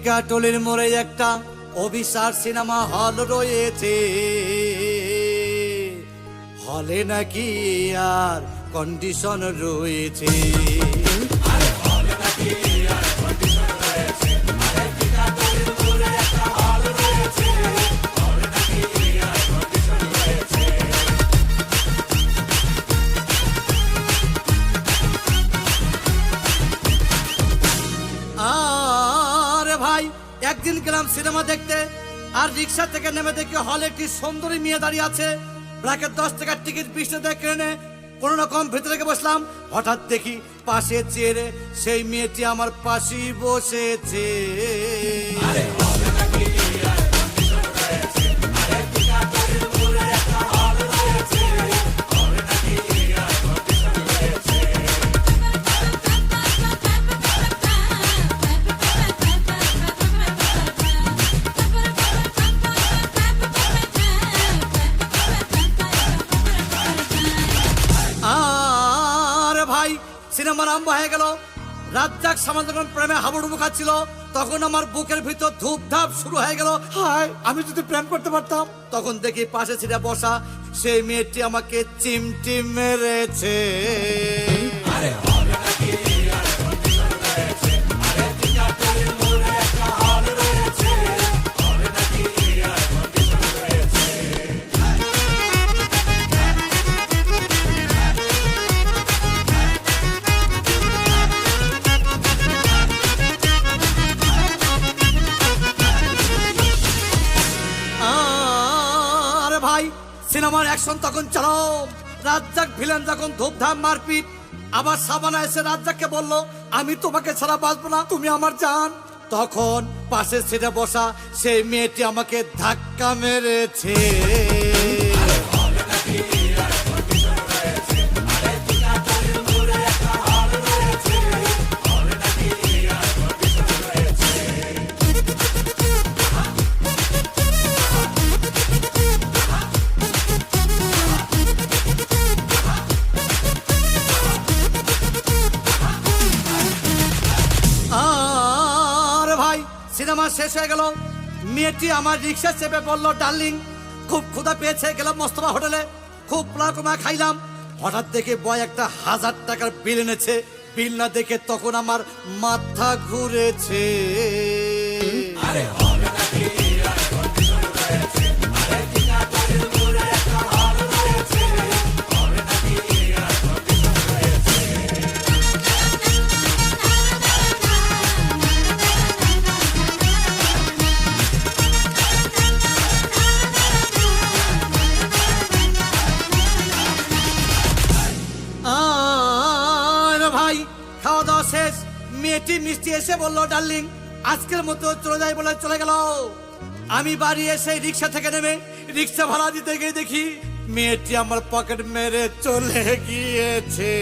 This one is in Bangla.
টিকাটলির মোড়ে একটা অভিসার সিনেমা হল রয়েছে, হলে নাকি আর কন্ডিশন রয়েছে। আরে ভাই, একদিন গেলাম সিনেমা দেখতে, আর রিক্সা থেকে নেমে দেখি হলে একটি সুন্দরী মেয়ে দাঁড়িয়ে আছে। ব্র্যাকেট 10 টাকার টিকিট 20 টাকা কিনে কোন রকম ভেতরে বসলাম। হঠাৎ দেখি পাশে চেয়ারে সেই মেয়েটি আমার পাশেই বসেছে। সিনেমা আরম্ভ হয়ে গেল। রাজ্জাক সামাল যখন প্রেমে হাবুডুবু খাচ্ছিল, তখন আমার বুকের ভিতর ধূপধাপ শুরু হয়ে গেল। হায়, আমি যদি প্রেম করতে পারতাম। তখন দেখি পাশে ছিঁড়ে বসা সেই মেয়েটি আমাকে চিমটি মেরেছে। সিনেমার অ্যাকশন তখন চলো। রাজ্জাক ভিলেন যখন ধূপধাম মারপিট, আবার সাবানা এসে রাজ্জাককে বলল, আমি তোমাকে ছাড়া বাঁচবো না, তুমি আমার জান। তখন পাশে সিটে বসা সেই মেয়েটি আমাকে ধাক্কা মেরেছে। সিনেমা শেষ হয়ে গেল। মেয়েটি আমার রিক্সা চেপে বললো, ডার্লিং খুব ক্ষুধা পেয়েছে, গেলাম মোস্তফা হোটেলে, খুব পোলাও খাইলাম। হঠাৎ দেখে বয় একটা 1000 টাকার বিল এনেছে। বিল না দেখে তখন আমার মাথা ঘুরেছে। খাওয়া দাওয়া শেষ, মেয়েটি মিষ্টি এসে বললো, ডার্লিং আজকের মতো চলে যাই বলে চলে গেল। আমি বাড়ি এসে রিক্সা থেকে নেমে রিক্সা ভাড়া দিতে গিয়ে দেখি মেয়েটি আমার পকেট মেরে চলে গিয়েছে।